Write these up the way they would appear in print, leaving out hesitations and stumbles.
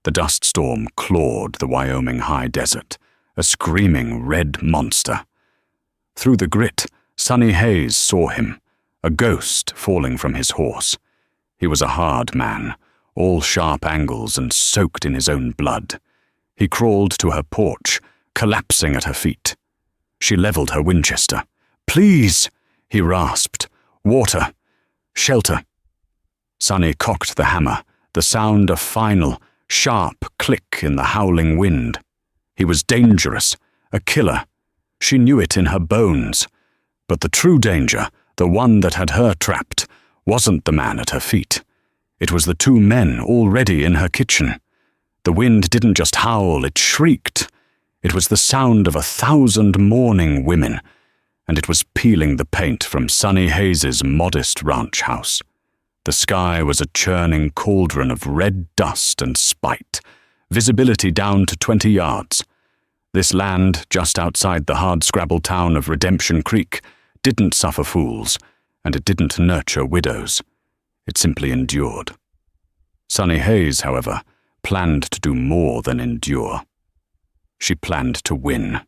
The dust storm clawed the Wyoming high desert, a screaming red monster. Through the grit, Sonny Hayes saw him, a ghost falling from his horse. He was a hard man, all sharp angles and soaked in his own blood. He crawled to her porch, collapsing at her feet. She leveled her Winchester. "Please," he rasped. "Water. Shelter." Sonny cocked the hammer, the sound a final, sharp click in the howling wind. He was dangerous, a killer. She knew it in her bones. But the true danger, the one that had her trapped, wasn't the man at her feet. It was the two men already in her kitchen. The wind didn't just howl, it shrieked. It was the sound of 1,000 mourning women, and it was peeling the paint from Sonny Hayes's modest ranch house. The sky was a churning cauldron of red dust and spite, visibility down to 20 yards. This land, just outside the hardscrabble town of Redemption Creek, didn't suffer fools, and it didn't nurture widows. It simply endured. Sonny Hayes, however, planned to do more than endure. She planned to win.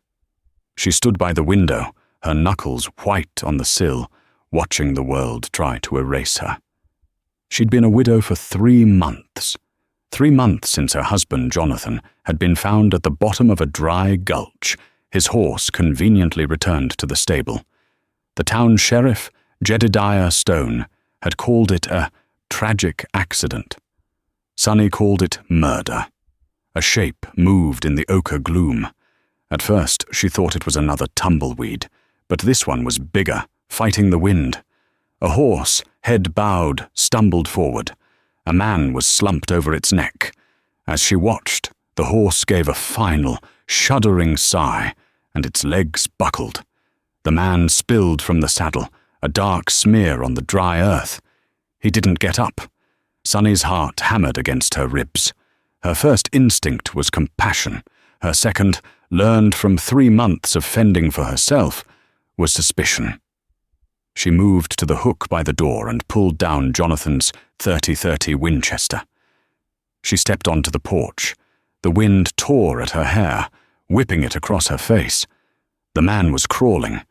She stood by the window, her knuckles white on the sill, watching the world try to erase her. She'd been a widow for 3 months. 3 months since her husband, Jonathan, had been found at the bottom of a dry gulch, his horse conveniently returned to the stable. The town sheriff, Jedediah Stone, had called it a tragic accident. Sonny called it murder. A shape moved in the ochre gloom. At first, she thought it was another tumbleweed, but this one was bigger, fighting the wind. A horse, head bowed, stumbled forward. A man was slumped over its neck. As she watched, the horse gave a final, shuddering sigh, and its legs buckled. The man spilled from the saddle, a dark smear on the dry earth. He didn't get up. Sonny's heart hammered against her ribs. Her first instinct was compassion. Her second, learned from 3 months of fending for herself, was suspicion. She moved to the hook by the door and pulled down Jonathan's .30-30 Winchester. She stepped onto the porch. The wind tore at her hair, whipping it across her face. The man was crawling.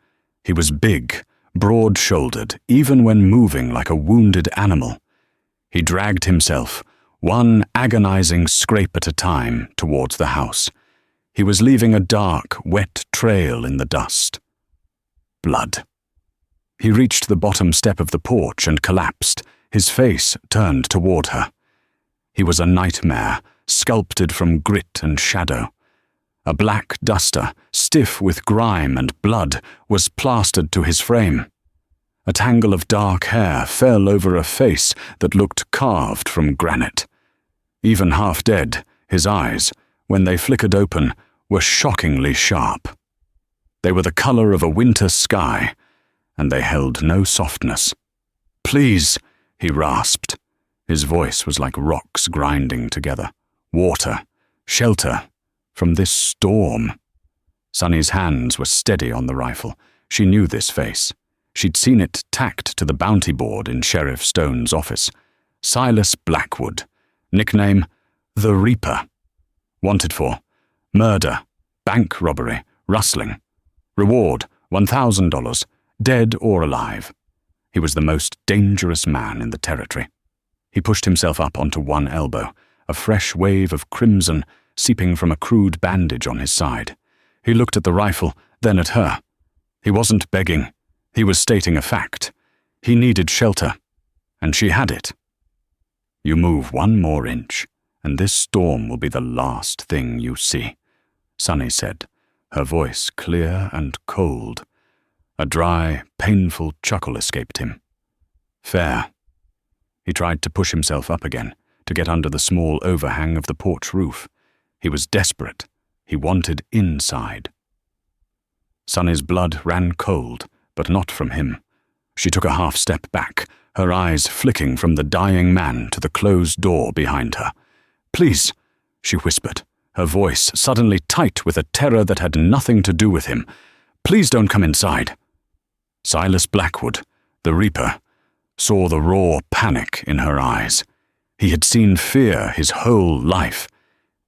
He was big, broad-shouldered, even when moving like a wounded animal. He dragged himself, one agonizing scrape at a time, towards the house. He was leaving a dark, wet trail in the dust. Blood. He reached the bottom step of the porch and collapsed, his face turned toward her. He was a nightmare, sculpted from grit and shadow. A black duster, stiff with grime and blood, was plastered to his frame. A tangle of dark hair fell over a face that looked carved from granite. Even half dead, his eyes, when they flickered open, were shockingly sharp. They were the color of a winter sky, and they held no softness. "Please," he rasped. His voice was like rocks grinding together. "Water, shelter, from this storm." Sonny's hands were steady on the rifle. She knew this face. She'd seen it tacked to the bounty board in Sheriff Stone's office. Silas Blackwood, nickname The Reaper. Wanted for murder, bank robbery, rustling. Reward, $1,000, dead or alive. He was the most dangerous man in the territory. He pushed himself up onto one elbow, a fresh wave of crimson seeping from a crude bandage on his side. He looked at the rifle, then at her. He wasn't begging. He was stating a fact. He needed shelter, and she had it. "You move 1 more inch, and this storm will be the last thing you see," Sonny said, her voice clear and cold. A dry, painful chuckle escaped him. "Fair." He tried to push himself up again, to get under the small overhang of the porch roof. He was desperate. He wanted inside. Sonny's blood ran cold, but not from him. She took a half step back, her eyes flicking from the dying man to the closed door behind her. "Please," she whispered, her voice suddenly tight with a terror that had nothing to do with him. "Please don't come inside." Silas Blackwood, the Reaper, saw the raw panic in her eyes. He had seen fear his whole life.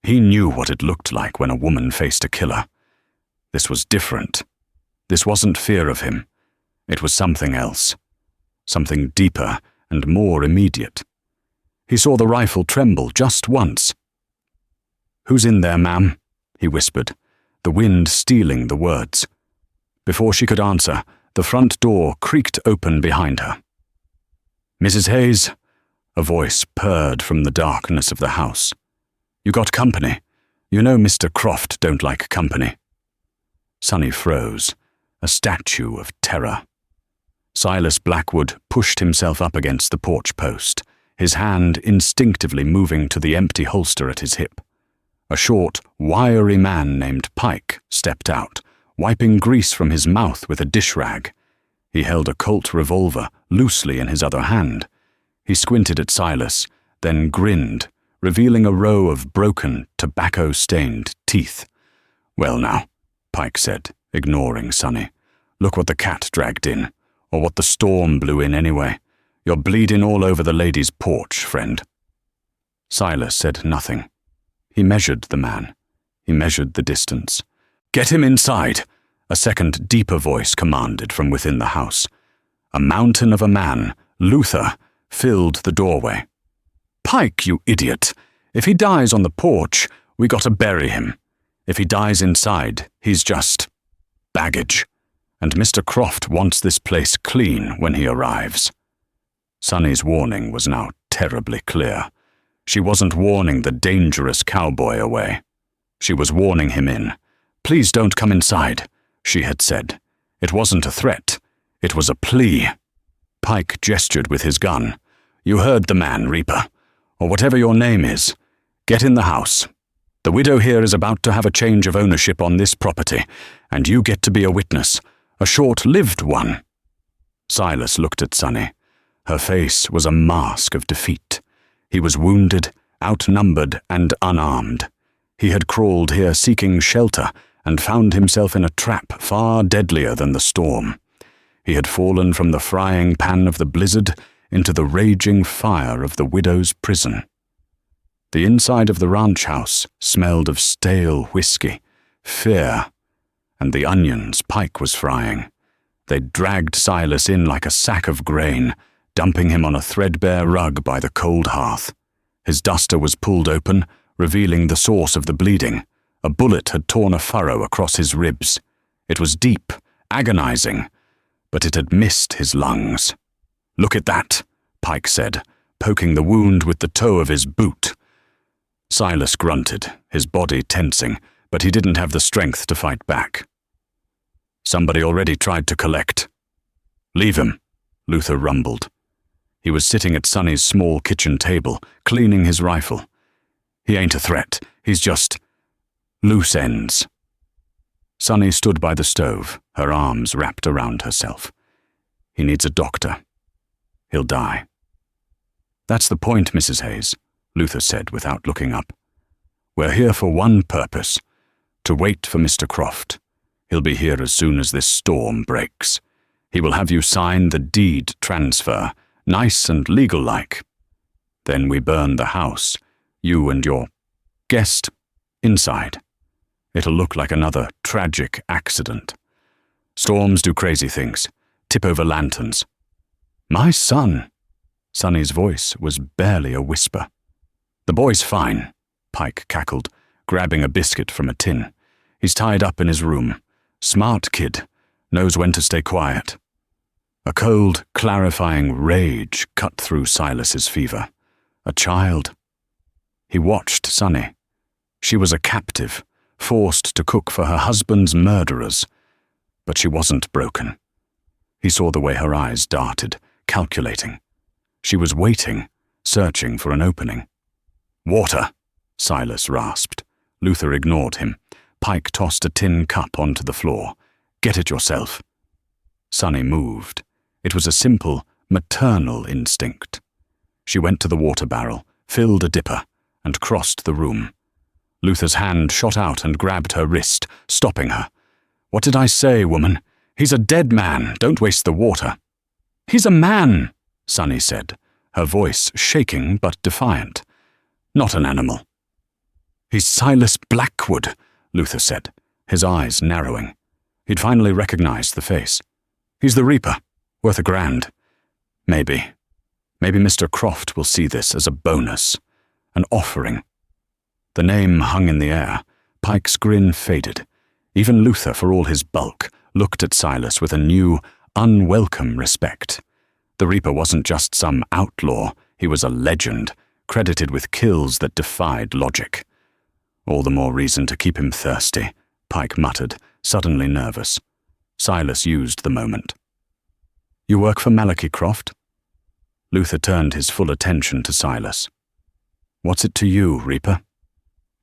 He knew what it looked like when a woman faced a killer. This was different. This wasn't fear of him. It was something else. Something deeper and more immediate. He saw the rifle tremble just once. "Who's in there, ma'am?" he whispered, the wind stealing the words. Before she could answer, the front door creaked open behind her. "Mrs. Hayes," a voice purred from the darkness of the house. "You got company. You know Mr. Croft don't like company." Sonny froze, a statue of terror. Silas Blackwood pushed himself up against the porch post, his hand instinctively moving to the empty holster at his hip. A short, wiry man named Pike stepped out, wiping grease from his mouth with a dish rag. He held a Colt revolver loosely in his other hand. He squinted at Silas, then grinned, revealing a row of broken, tobacco-stained teeth. "Well now," Pike said, ignoring Sonny, "look what the cat dragged in, or what the storm blew in anyway. You're bleeding all over the lady's porch, friend." Silas said nothing. He measured the man. He measured the distance. "Get him inside," a second deeper voice commanded from within the house. A mountain of a man, Luther, filled the doorway. "Pike, you idiot! If he dies on the porch, we gotta bury him. If he dies inside, he's just baggage. And Mr. Croft wants this place clean when he arrives." Sonny's warning was now terribly clear. She wasn't warning the dangerous cowboy away. She was warning him in. "Please don't come inside," she had said. It wasn't a threat. It was a plea. Pike gestured with his gun. "You heard the man, Reaper. Or whatever your name is. Get in the house. The widow here is about to have a change of ownership on this property, and you get to be a witness. A short-lived one." Silas looked at Sonny. Her face was a mask of defeat. He was wounded, outnumbered, and unarmed. He had crawled here seeking shelter and found himself in a trap far deadlier than the storm. He had fallen from the frying pan of the blizzard into the raging fire of the widow's prison. The inside of the ranch house smelled of stale whiskey, fear, and the onions Pike was frying. They dragged Silas in like a sack of grain, dumping him on a threadbare rug by the cold hearth. His duster was pulled open, revealing the source of the bleeding. A bullet had torn a furrow across his ribs. It was deep, agonizing, but it had missed his lungs. "Look at that," Pike said, poking the wound with the toe of his boot. Silas grunted, his body tensing, but he didn't have the strength to fight back. "Somebody already tried to collect." "Leave him," Luther rumbled. He was sitting at Sonny's small kitchen table, cleaning his rifle. "He ain't a threat. He's just loose ends." Sonny stood by the stove, her arms wrapped around herself. "He needs a doctor. He'll die." "That's the point, Mrs. Hayes," Luther said without looking up. "We're here for one purpose, to wait for Mr. Croft. He'll be here as soon as this storm breaks. He will have you sign the deed transfer, nice and legal-like. Then we burn the house, you and your guest, inside. It'll look like another tragic accident. Storms do crazy things, tip over lanterns." "My son," Sonny's voice was barely a whisper. "The boy's fine," Pike cackled, grabbing a biscuit from a tin. "He's tied up in his room. Smart kid, knows when to stay quiet." A cold, clarifying rage cut through Silas's fever. A child. He watched Sonny. She was a captive, forced to cook for her husband's murderers. But she wasn't broken. He saw the way her eyes darted, calculating. She was waiting, searching for an opening. "Water," Silas rasped. Luther ignored him. Pike tossed a tin cup onto the floor. "Get it yourself." Sonny moved. It was a simple, maternal instinct. She went to the water barrel, filled a dipper, and crossed the room. Luther's hand shot out and grabbed her wrist, stopping her. "What did I say, woman? He's a dead man. Don't waste the water." "He's a man," Sonny said, her voice shaking but defiant. "Not an animal." "He's Silas Blackwood," Luther said, his eyes narrowing. He'd finally recognized the face. "He's the Reaper, worth $1,000. Maybe Mr. Croft will see this as a bonus, an offering." The name hung in the air. Pike's grin faded. Even Luther, for all his bulk, looked at Silas with a new, unwelcome respect. The Reaper wasn't just some outlaw, he was a legend, credited with kills that defied logic. "All the more reason to keep him thirsty," Pike muttered, suddenly nervous. Silas used the moment. "You work for Malachi, Croft?" Luther turned his full attention to Silas. "What's it to you, Reaper?"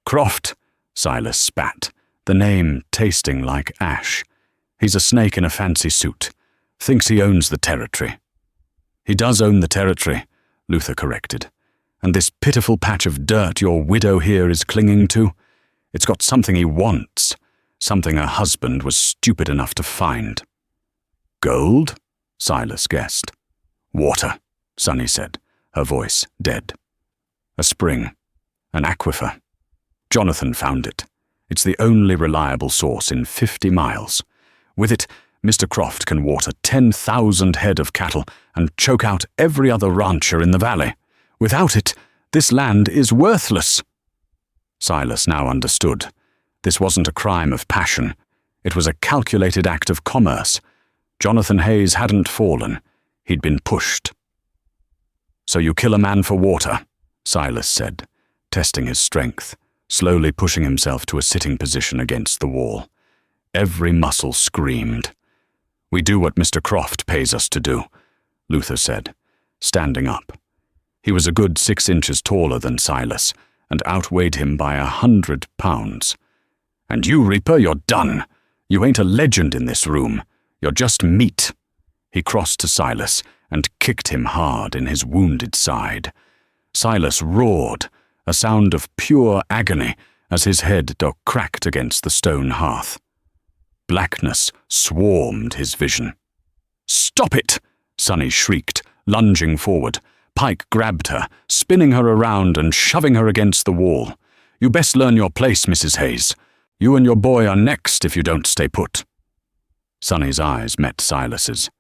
"Croft," Silas spat, the name tasting like ash. "He's a snake in a fancy suit. Thinks he owns the territory." "He does own the territory," Luther corrected. "And this pitiful patch of dirt your widow here is clinging to, it's got something he wants, something her husband was stupid enough to find." "Gold?" Silas guessed. "Water," Sonny said, her voice dead. "A spring, an aquifer. Jonathan found it. It's the only reliable source in 50 miles. With it, Mr. Croft can water 10,000 head of cattle and choke out every other rancher in the valley. Without it, this land is worthless." Silas now understood. This wasn't a crime of passion. It was a calculated act of commerce. Jonathan Hayes hadn't fallen. He'd been pushed. "So you kill a man for water," Silas said, testing his strength, slowly pushing himself to a sitting position against the wall. Every muscle screamed. "We do what Mr. Croft pays us to do," Luther said, standing up. He was a good 6 inches taller than Silas, and outweighed him by 100 pounds. "And you, Reaper, you're done. You ain't a legend in this room. You're just meat." He crossed to Silas and kicked him hard in his wounded side. Silas roared, a sound of pure agony as his head cracked against the stone hearth. Blackness swarmed his vision. "Stop it!" Sonny shrieked, lunging forward. Pike grabbed her, spinning her around and shoving her against the wall. "You best learn your place, Mrs. Hayes. You and your boy are next if you don't stay put." Sonny's eyes met Silas's.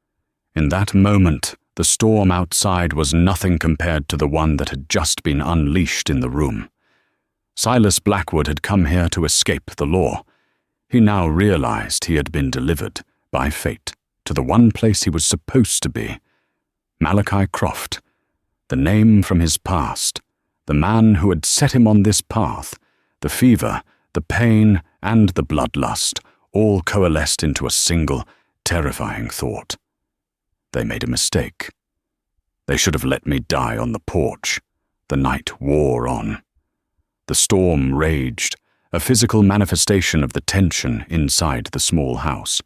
In that moment, the storm outside was nothing compared to the one that had just been unleashed in the room. Silas Blackwood had come here to escape the law. He now realized he had been delivered, by fate, to the one place he was supposed to be. Malachi Croft, the name from his past, the man who had set him on this path, the fever, the pain, and the bloodlust, all coalesced into a single, terrifying thought. They made a mistake. They should have let me die on the porch. The night wore on. The storm raged, a physical manifestation of the tension inside the small house.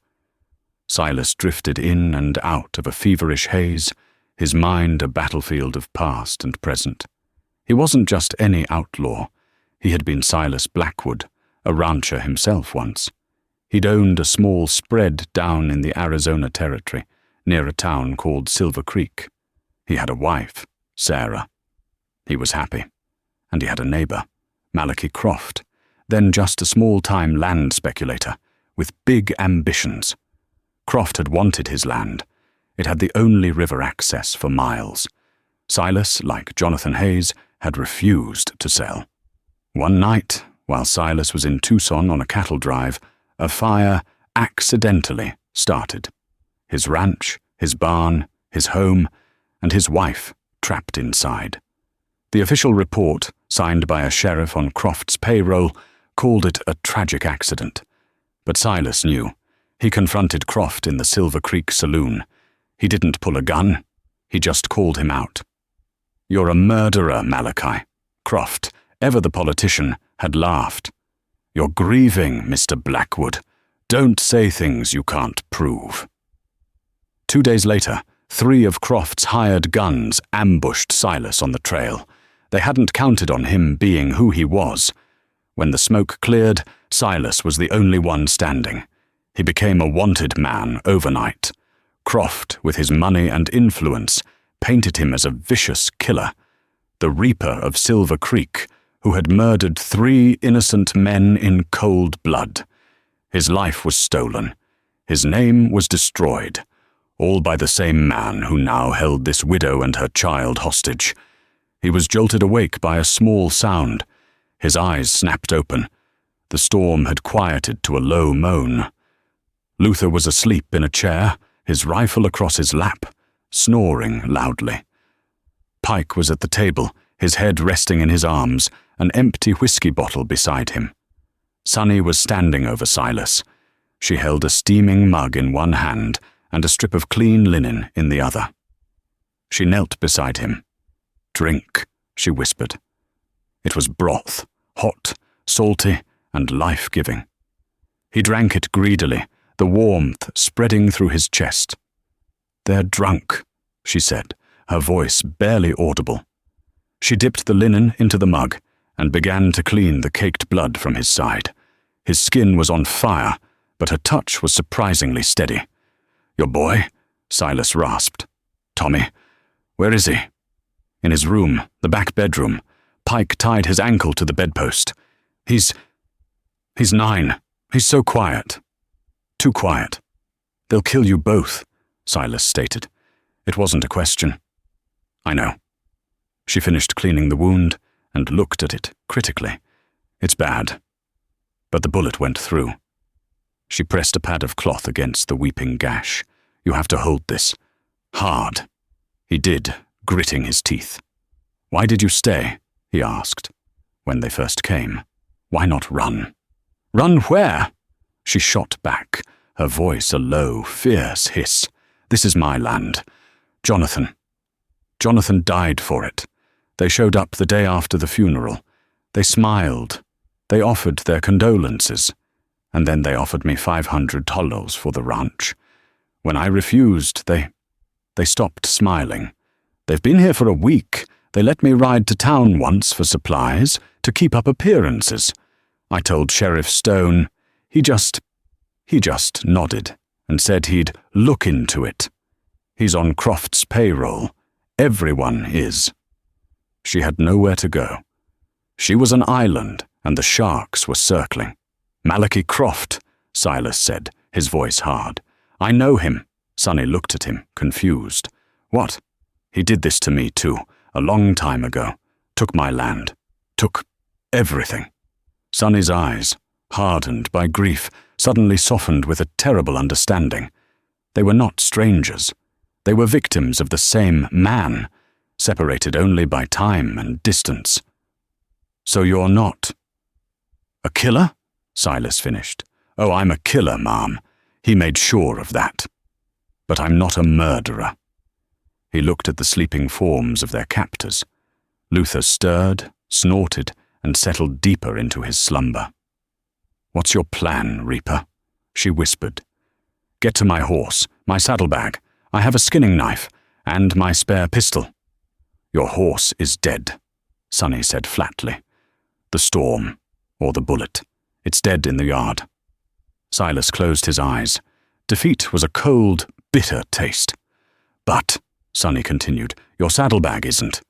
Silas drifted in and out of a feverish haze, his mind a battlefield of past and present. He wasn't just any outlaw. He had been Silas Blackwood, a rancher himself once. He'd owned a small spread down in the Arizona territory, near a town called Silver Creek. He had a wife, Sarah. He was happy. And he had a neighbor, Malachi Croft, then just a small-time land speculator, with big ambitions. Croft had wanted his land. It had the only river access for miles. Silas, like Jonathan Hayes, had refused to sell. One night, while Silas was in Tucson on a cattle drive, a fire accidentally started. His ranch, his barn, his home, and his wife trapped inside. The official report, signed by a sheriff on Croft's payroll, called it a tragic accident. But Silas knew. He confronted Croft in the Silver Creek saloon. He didn't pull a gun. He just called him out. "You're a murderer, Malachi." Croft, ever the politician, had laughed. "You're grieving, Mr. Blackwood. Don't say things you can't prove." 2 days later, 3 of Croft's hired guns ambushed Silas on the trail. They hadn't counted on him being who he was. When the smoke cleared, Silas was the only one standing. He became a wanted man overnight. Croft, with his money and influence, painted him as a vicious killer. The Reaper of Silver Creek, who had murdered 3 innocent men in cold blood. His life was stolen. His name was destroyed, all by the same man who now held this widow and her child hostage. He was jolted awake by a small sound. His eyes snapped open. The storm had quieted to a low moan. Luther was asleep in a chair, his rifle across his lap, snoring loudly. Pike was at the table, his head resting in his arms, an empty whiskey bottle beside him. Sunny was standing over Silas. She held a steaming mug in one hand and a strip of clean linen in the other. She knelt beside him. "Drink," she whispered. It was broth, hot, salty, and life-giving. He drank it greedily, the warmth spreading through his chest. "They're drunk," she said, her voice barely audible. She dipped the linen into the mug and began to clean the caked blood from his side. His skin was on fire, but her touch was surprisingly steady. "Your boy?" Silas rasped. "Tommy. Where is he?" "In his room, the back bedroom." Pike tied his ankle to the bedpost. He's 9. He's so quiet. Too quiet." "They'll kill you both," Silas stated. It wasn't a question. "I know." She finished cleaning the wound and looked at it critically. "It's bad. But the bullet went through." She pressed a pad of cloth against the weeping gash. "You have to hold this. Hard." He did, gritting his teeth. "Why did you stay?" he asked. "When they first came. Why not run?" "Run where?" She shot back, her voice a low, fierce hiss. "This is my land. Jonathan died for it. They showed up the day after the funeral. They smiled. They offered their condolences. And then they offered me $500 for the ranch. When I refused, they stopped smiling. They've been here for a week. They let me ride to town once for supplies, to keep up appearances. I told Sheriff Stone. He just nodded and said he'd look into it. He's on Croft's payroll. Everyone is." She had nowhere to go. She was an island, and the sharks were circling. "Malachi Croft," Silas said, his voice hard. "I know him." Sunny looked at him, confused. "What?" "He did this to me, too, a long time ago. Took my land. Took everything." Sunny's eyes, hardened by grief, suddenly softened with a terrible understanding. They were not strangers. They were victims of the same man, separated only by time and distance. "So you're not—" "A killer?" Silas finished. "Oh, I'm a killer, Ma'am. He made sure of that. But I'm not a murderer." He looked at the sleeping forms of their captors. Luther stirred, snorted, and settled deeper into his slumber. "What's your plan, Reaper?" she whispered. "Get to my horse, my saddlebag. I have a skinning knife, and my spare pistol." "Your horse is dead," Sunny said flatly. "The storm, or the bullet. It's dead in the yard." Silas closed his eyes. Defeat was a cold, bitter taste. "But," Sunny continued, "your saddlebag isn't.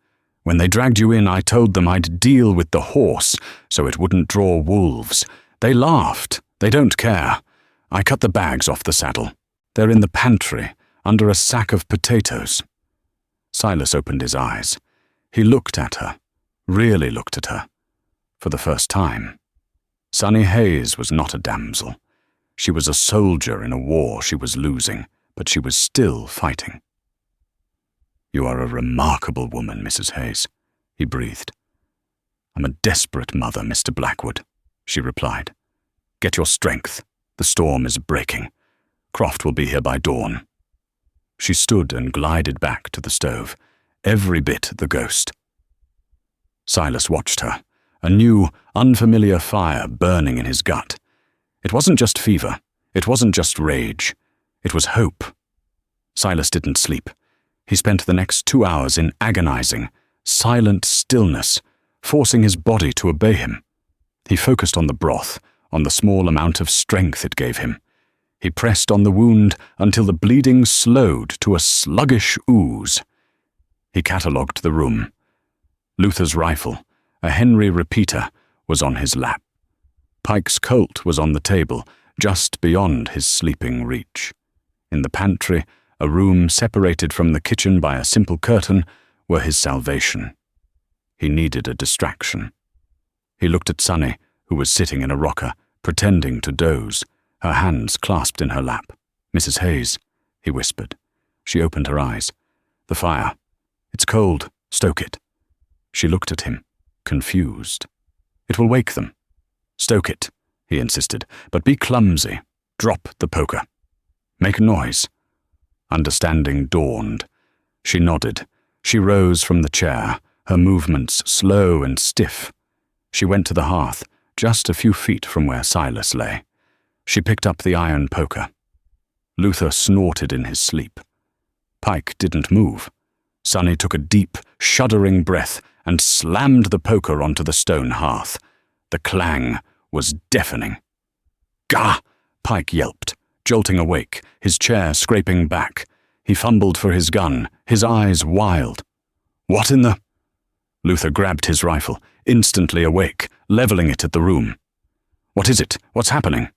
When they dragged you in, I told them I'd deal with the horse so it wouldn't draw wolves. They laughed. They don't care. I cut the bags off the saddle. They're in the pantry, under a sack of potatoes." Silas opened his eyes. He looked at her, really looked at her, for the first time. Sunny Hayes was not a damsel. She was a soldier in a war she was losing, but she was still fighting. "You are a remarkable woman, Mrs. Hayes," he breathed. "I'm a desperate mother, Mr. Blackwood," she replied. "Get your strength. The storm is breaking. Croft will be here by dawn." She stood and glided back to the stove, every bit the ghost. Silas watched her, a new, unfamiliar fire burning in his gut. It wasn't just fever. It wasn't just rage. It was hope. Silas didn't sleep. He spent the next 2 hours in agonizing, silent stillness, forcing his body to obey him. He focused on the broth, on the small amount of strength it gave him. He pressed on the wound until the bleeding slowed to a sluggish ooze. He catalogued the room. Luther's rifle, A Henry repeater was on his lap. Pike's Colt was on the table, just beyond his sleeping reach. In the pantry, a room separated from the kitchen by a simple curtain, were his salvation. He needed a distraction. He looked at Sunny, who was sitting in a rocker, pretending to doze, her hands clasped in her lap. "Mrs. Hayes," he whispered. She opened her eyes. "The fire. It's cold. Stoke it." She looked at him, confused. "It will wake them." "Stoke it," he insisted, "but be clumsy. Drop the poker. Make a noise." Understanding dawned. She nodded. She rose from the chair, her movements slow and stiff. She went to the hearth, just a few feet from where Silas lay. She picked up the iron poker. Luther snorted in his sleep. Pike didn't move. Sunny took a deep, shuddering breath and slammed the poker onto the stone hearth. The clang was deafening. "Gah!" Pike yelped, jolting awake, his chair scraping back. He fumbled for his gun, his eyes wild. "What in the—" Luther grabbed his rifle, instantly awake, leveling it at the room. "What is it? What's happening?"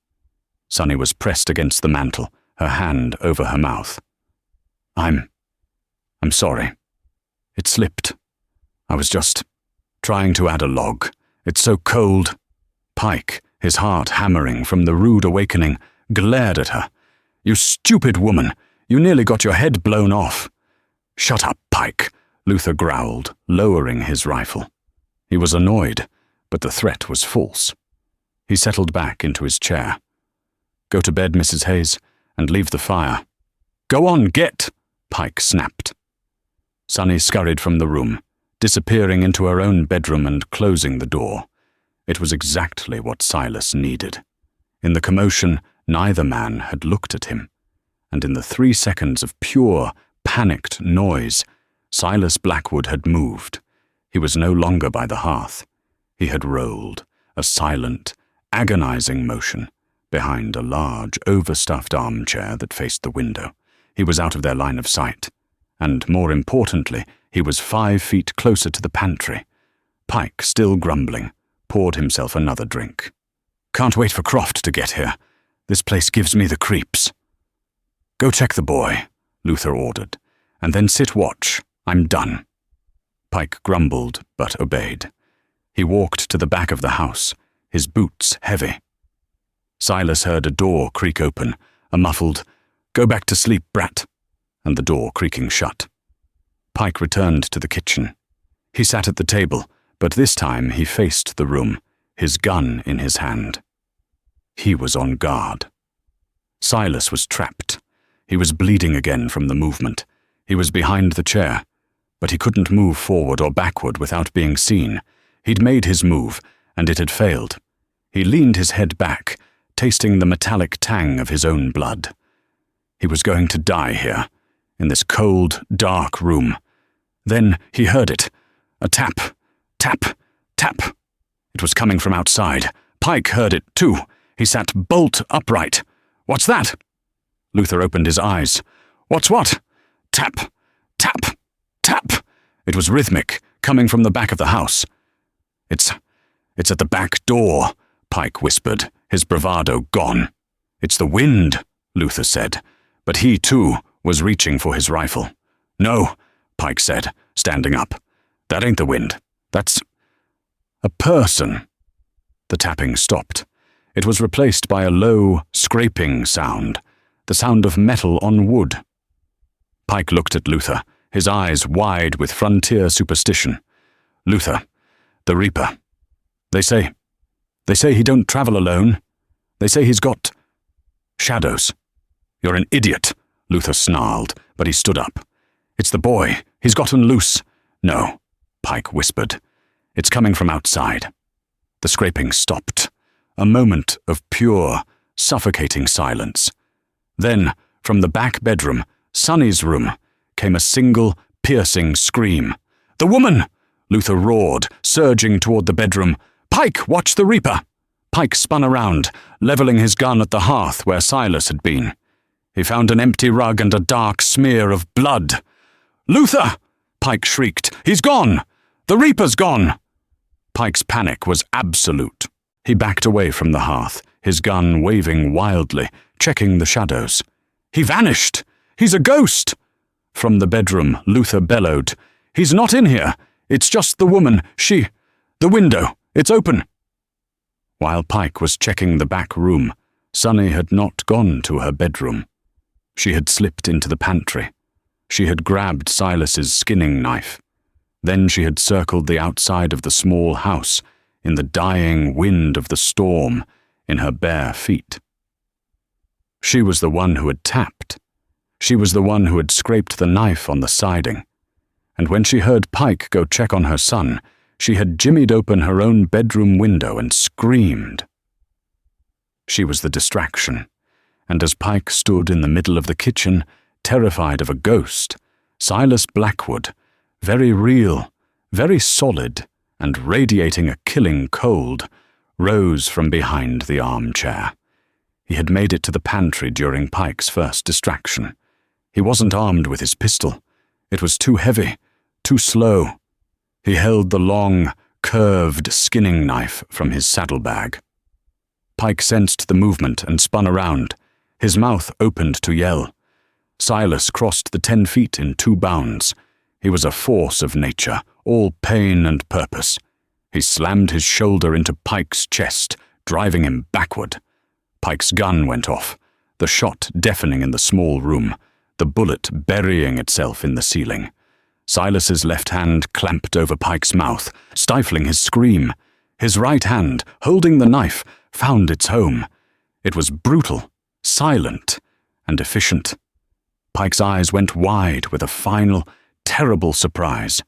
Sunny was pressed against the mantel, her hand over her mouth. I'm sorry. It slipped. I was just trying to add a log. It's so cold." Pike, his heart hammering from the rude awakening, glared at her. "You stupid woman! You nearly got your head blown off." "Shut up, Pike," Luther growled, lowering his rifle. He was annoyed, but the threat was false. He settled back into his chair. "Go to bed, Mrs. Hayes, and leave the fire." "Go on, get!" Pike snapped. Sunny scurried from the room, disappearing into her own bedroom and closing the door. It was exactly what Silas needed. In the commotion, neither man had looked at him, and in the 3 seconds of pure, panicked noise, Silas Blackwood had moved. He was no longer by the hearth. He had rolled, a silent, agonizing motion, behind a large, overstuffed armchair that faced the window. He was out of their line of sight, and more importantly, he was 5 feet closer to the pantry. Pike, still grumbling, poured himself another drink. "Can't wait for Croft to get here. This place gives me the creeps." "Go check the boy," Luther ordered, "and then sit watch. I'm done." Pike grumbled, but obeyed. He walked to the back of the house, his boots heavy. Silas heard a door creak open, a muffled, "Go back to sleep, brat," and the door creaking shut. Pike returned to the kitchen. He sat at the table, but this time he faced the room, his gun in his hand. He was on guard. Silas was trapped. He was bleeding again from the movement. He was behind the chair, but he couldn't move forward or backward without being seen. He'd made his move, and it had failed. He leaned his head back, tasting the metallic tang of his own blood. He was going to die here, in this cold, dark room. Then he heard it. A tap, tap, tap. It was coming from outside. Pike heard it, too. He sat bolt upright. "What's that?" Luther opened his eyes. "What's what?" Tap, tap, tap. It was rhythmic, coming from the back of the house. It's at the back door," Pike whispered, his bravado gone. "It's the wind," Luther said, but he, too, was reaching for his rifle. "No," Pike said, standing up. "That ain't the wind. That's a person." The tapping stopped. It was replaced by a low, scraping sound, the sound of metal on wood. Pike looked at Luther, his eyes wide with frontier superstition. "Luther, the Reaper. They say he don't travel alone. They say he's got shadows." "You're an idiot," Luther snarled, but he stood up. "It's the boy. He's gotten loose." "No," Pike whispered. "It's coming from outside." The scraping stopped. A moment of pure, suffocating silence. Then, from the back bedroom, Sunny's room, came a single, piercing scream. "The woman!" Luther roared, surging toward the bedroom. "Pike, watch the Reaper!" Pike spun around, leveling his gun at the hearth where Silas had been. He found an empty rug and a dark smear of blood. "Luther!" Pike shrieked. "He's gone! The Reaper's gone!" Pike's panic was absolute. He backed away from the hearth, his gun waving wildly, checking the shadows. "He vanished! He's a ghost!" From the bedroom, Luther bellowed, "He's not in here! It's just the woman, the window, it's open!" While Pike was checking the back room, Sunny had not gone to her bedroom. She had slipped into the pantry. She had grabbed Silas's skinning knife. Then she had circled the outside of the small house, in the dying wind of the storm, in her bare feet. She was the one who had tapped. She was the one who had scraped the knife on the siding. And when she heard Pike go check on her son, she had jimmied open her own bedroom window and screamed. She was the distraction, and as Pike stood in the middle of the kitchen, terrified of a ghost, Silas Blackwood, very real, very solid, and radiating a killing cold, rose from behind the armchair. He had made it to the pantry during Pike's first distraction. He wasn't armed with his pistol. It was too heavy, too slow. He held the long, curved skinning knife from his saddlebag. Pike sensed the movement and spun around. His mouth opened to yell. Silas crossed the 10 feet in 2 bounds. He was a force of nature, all pain and purpose. He slammed his shoulder into Pike's chest, driving him backward. Pike's gun went off, the shot deafening in the small room, the bullet burying itself in the ceiling. Silas's left hand clamped over Pike's mouth, stifling his scream. His right hand, holding the knife, found its home. It was brutal, silent, and efficient. Pike's eyes went wide with a final, terrible surprise.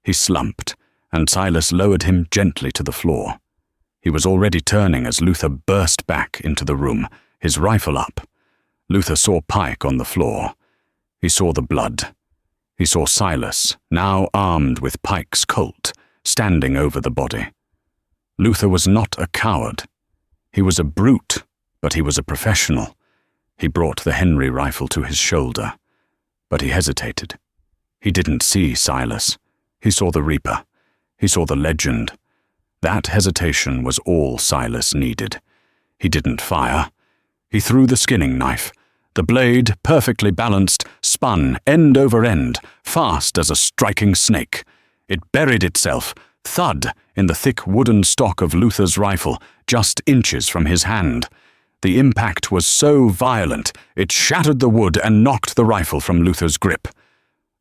He slumped, and Silas lowered him gently to the floor. He was already turning as Luther burst back into the room, his rifle up. Luther saw Pike on the floor. He saw the blood. He saw Silas, now armed with Pike's Colt, standing over the body. Luther was not a coward. He was a brute, but he was a professional. He brought the Henry rifle to his shoulder, but he hesitated. He didn't see Silas. He saw the Reaper. He saw the legend. That hesitation was all Silas needed. He didn't fire. He threw the skinning knife. The blade, perfectly balanced, spun end over end, fast as a striking snake. It buried itself, thud, in the thick wooden stock of Luther's rifle, just inches from his hand. The impact was so violent, it shattered the wood and knocked the rifle from Luther's grip.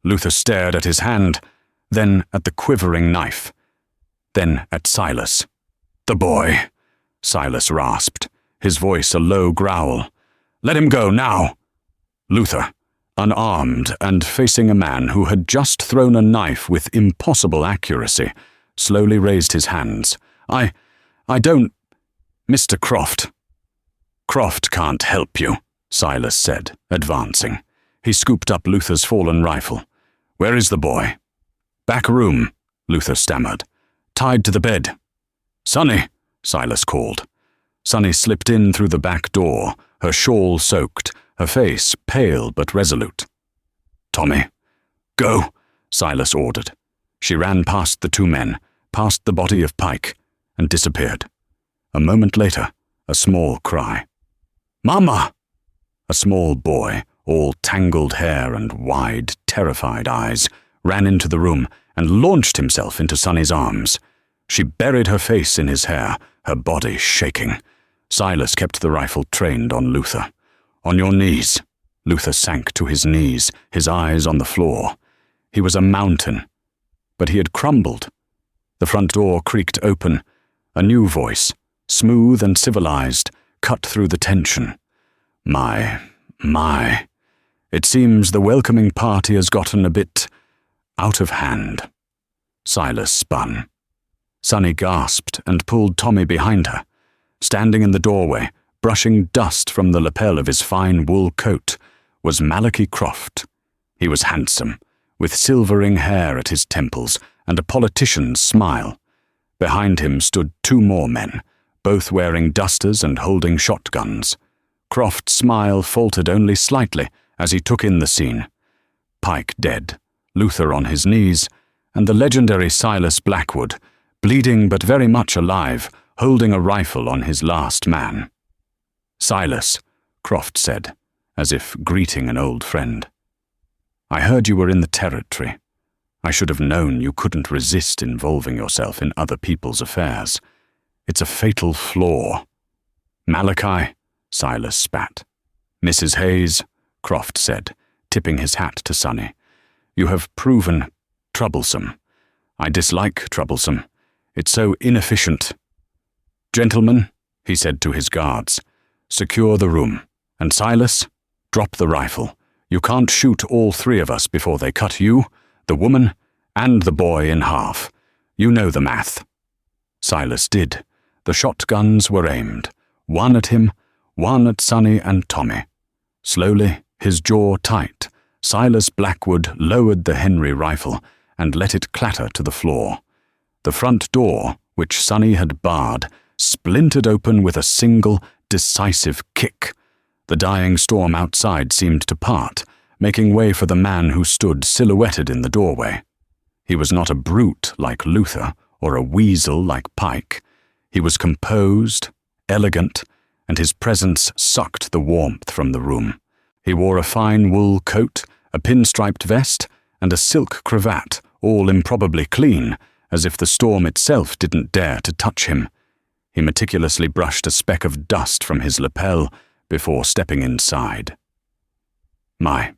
Luther stared at his hand, then at the quivering knife, then at Silas. "The boy," Silas rasped, his voice a low growl. "Let him go, now." Luther, unarmed and facing a man who had just thrown a knife with impossible accuracy, slowly raised his hands. I don't... Mr. Croft." "Croft can't help you," Silas said, advancing. He scooped up Luther's fallen rifle. "Where is the boy?" "Back room," Luther stammered. "Tied to the bed." "Sonny," Silas called. Sonny slipped in through the back door, her shawl soaked, her face pale but resolute. "Tommy." "Go," Silas ordered. She ran past the 2 men, past the body of Pike, and disappeared. A moment later, a small cry. "Mama!" A small boy, all tangled hair and wide, terrified eyes, ran into the room and launched himself into Sonny's arms. She buried her face in his hair, her body shaking. Silas kept the rifle trained on Luther. "On your knees." Luther sank to his knees, his eyes on the floor. He was a mountain, but he had crumbled. The front door creaked open. A new voice, smooth and civilized, cut through the tension. My. It seems the welcoming party has gotten a bit out of hand." Silas spun. Sonny gasped and pulled Tommy behind her. Standing in the doorway, brushing dust from the lapel of his fine wool coat, was Malachi Croft. He was handsome, with silvering hair at his temples and a politician's smile. Behind him stood 2 more men, both wearing dusters and holding shotguns. Croft's smile faltered only slightly as he took in the scene. Pike dead, Luther on his knees, and the legendary Silas Blackwood, bleeding but very much alive, holding a rifle on his last man. "Silas," Croft said, as if greeting an old friend. "I heard you were in the territory. I should have known you couldn't resist involving yourself in other people's affairs. It's a fatal flaw." "Malachi," Silas spat. "Mrs. Hayes," Croft said, tipping his hat to Sonny, "you have proven troublesome. I dislike troublesome. It's so inefficient. Gentlemen," he said to his guards, "secure the room. And Silas, drop the rifle. You can't shoot all three of us before they cut you, the woman, and the boy in half. You know the math." Silas did. The shotguns were aimed, one at him, one at Sonny and Tommy. Slowly, his jaw tight, Silas Blackwood lowered the Henry rifle and let it clatter to the floor. The front door, which Sonny had barred, splintered open with a single, decisive kick. The dying storm outside seemed to part, making way for the man who stood silhouetted in the doorway. He was not a brute like Luther or a weasel like Pike. He was composed, elegant, and his presence sucked the warmth from the room. He wore a fine wool coat, a pinstriped vest, and a silk cravat, all improbably clean, as if the storm itself didn't dare to touch him. He meticulously brushed a speck of dust from his lapel before stepping inside. My,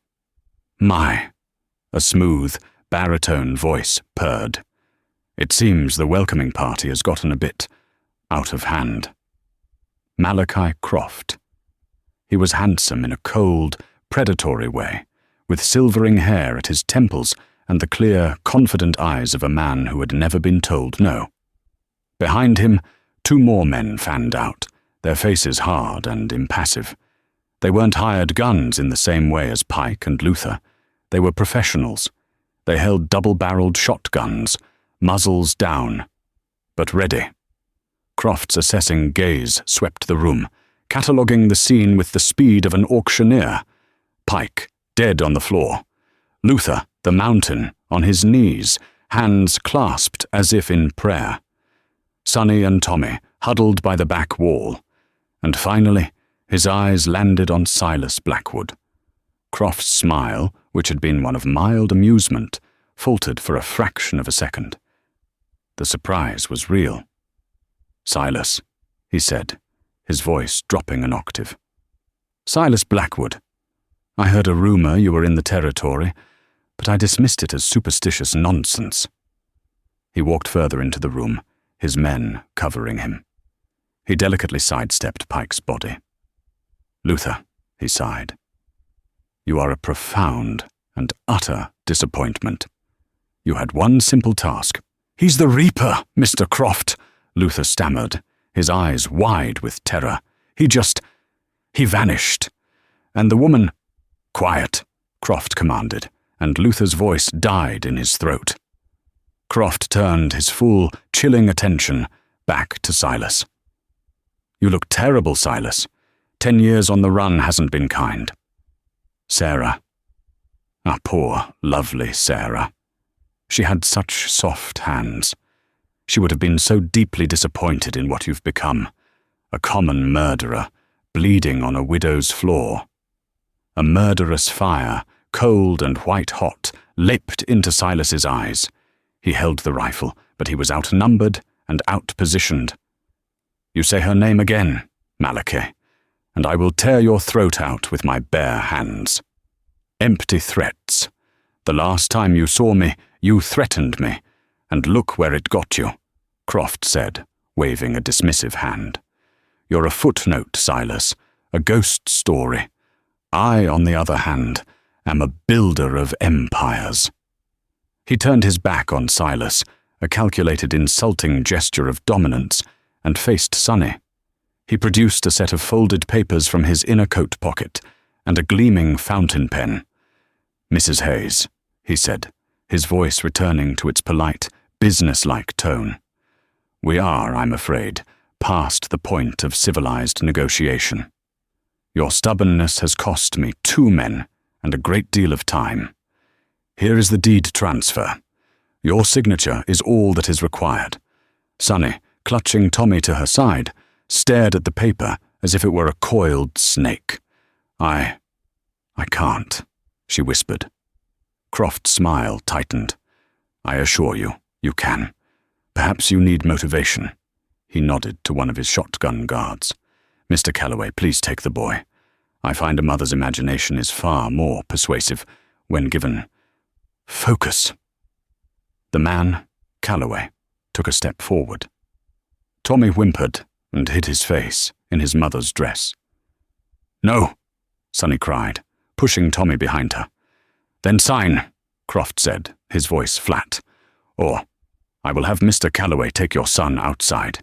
a smooth, baritone voice purred. "It seems the welcoming party has gotten a bit out of hand." Malachi Croft. He was handsome in a cold, predatory way, with silvering hair at his temples and the clear, confident eyes of a man who had never been told no. Behind him, two more men fanned out, their faces hard and impassive. They weren't hired guns in the same way as Pike and Luther. They were professionals. They held double-barreled shotguns, muzzles down, but ready. Croft's assessing gaze swept the room, cataloguing the scene with the speed of an auctioneer. Pike, dead on the floor. Luther, the mountain, on his knees, hands clasped as if in prayer. Sonny and Tommy, huddled by the back wall. And finally, his eyes landed on Silas Blackwood. Croft's smile, which had been one of mild amusement, faltered for a fraction of a second. The surprise was real. "Silas," he said, his voice dropping an octave. "Silas Blackwood. I heard a rumor you were in the territory, but I dismissed it as superstitious nonsense." He walked further into the room, his men covering him. He delicately sidestepped Pike's body. "Luther," he sighed, "you are a profound and utter disappointment. You had one simple task." "He's the Reaper, Mr. Croft," Luther stammered, his eyes wide with terror. He vanished. And the woman—" "Quiet," Croft commanded, and Luther's voice died in his throat. Croft turned his full, chilling attention back to Silas. "You look terrible, Silas. 10 years on the run hasn't been kind." "Sarah. Ah, poor, lovely Sarah. She had such soft hands. She would have been so deeply disappointed in what you've become. A common murderer, bleeding on a widow's floor." A murderous fire, cold and white-hot, leapt into Silas's eyes. He held the rifle, but he was outnumbered and outpositioned. "You say her name again, Malachi, and I will tear your throat out with my bare hands." "Empty threats. The last time you saw me, you threatened me, and look where it got you," Croft said, waving a dismissive hand. "You're a footnote, Silas, a ghost story. I, on the other hand, am a builder of empires." He turned his back on Silas, a calculated insulting gesture of dominance, and faced Sonny. He produced a set of folded papers from his inner coat pocket and a gleaming fountain pen. "Mrs. Hayes," he said, his voice returning to its polite, businesslike tone. "We are, I'm afraid, past the point of civilized negotiation. Your stubbornness has cost me 2 men and a great deal of time. Here is the deed transfer. Your signature is all that is required. Sonny, clutching Tommy to her side, stared at the paper as if it were a coiled snake. I can't, she whispered. Croft's smile tightened. I assure you, you can. Perhaps you need motivation. He nodded to one of his shotgun guards. Mr. Calloway, please take the boy. I find a mother's imagination is far more persuasive when given focus. The man, Calloway, took a step forward. Tommy whimpered and hid his face in his mother's dress. No, Sonny cried, pushing Tommy behind her. Then sign, Croft said, his voice flat, or I will have Mr. Calloway take your son outside,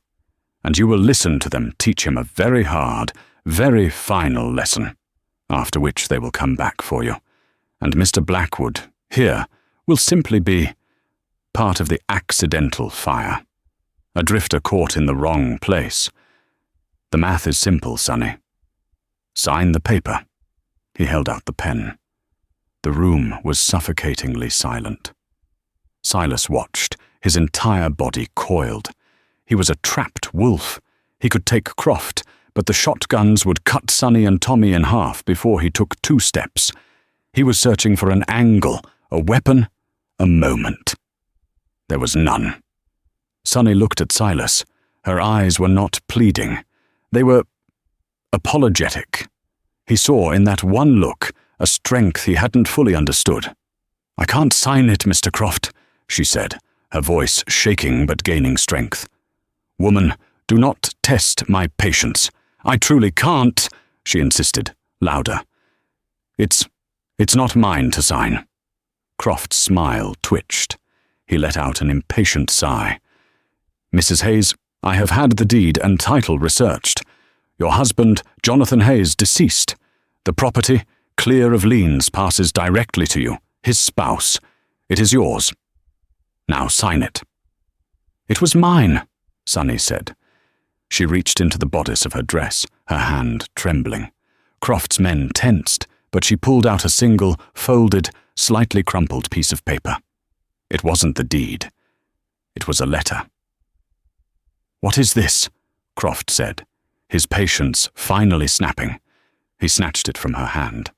and you will listen to them teach him a very hard, very final lesson, after which they will come back for you, and Mr. Blackwood, here, will simply be part of the accidental fire, a drifter caught in the wrong place. The math is simple, Sonny. Sign the paper. He held out the pen. The room was suffocatingly silent. Silas watched, his entire body coiled. He was a trapped wolf. He could take Croft, but the shotguns would cut Sonny and Tommy in half before he took 2 steps. He was searching for an angle, a weapon, a moment. There was none. Sonny looked at Silas. Her eyes were not pleading. They were apologetic. He saw in that one look a strength he hadn't fully understood. I can't sign it, Mr. Croft, she said, her voice shaking but gaining strength. Woman, do not test my patience. I truly can't, she insisted, louder. It's not mine to sign. Croft's smile twitched. He let out an impatient sigh. Mrs. Hayes, I have had the deed and title researched. Your husband, Jonathan Hayes, deceased. The property, clear of liens, passes directly to you, his spouse. It is yours. Now sign it. It was mine, Sonny said. She reached into the bodice of her dress, her hand trembling. Croft's men tensed, but she pulled out a single, folded, slightly crumpled piece of paper. It wasn't the deed. It was a letter. What is this? Croft said, his patience finally snapping. He snatched it from her hand.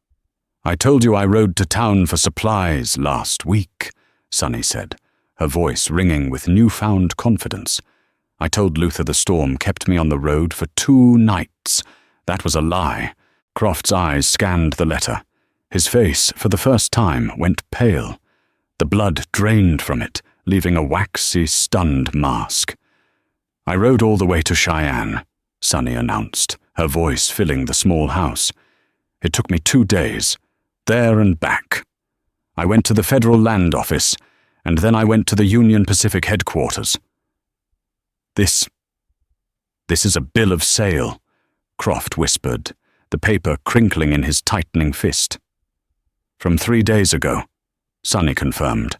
I told you I rode to town for supplies last week, Sonny said, her voice ringing with newfound confidence. I told Luther the storm kept me on the road for 2 nights. That was a lie. Croft's eyes scanned the letter. His face, for the first time, went pale. The blood drained from it, leaving a waxy, stunned mask. I rode all the way to Cheyenne, Sonny announced, her voice filling the small house. It took me 2 days, there and back. I went to the Federal Land Office, and then I went to the Union Pacific headquarters. This is a bill of sale, Croft whispered, the paper crinkling in his tightening fist. From 3 days ago, Sonny confirmed.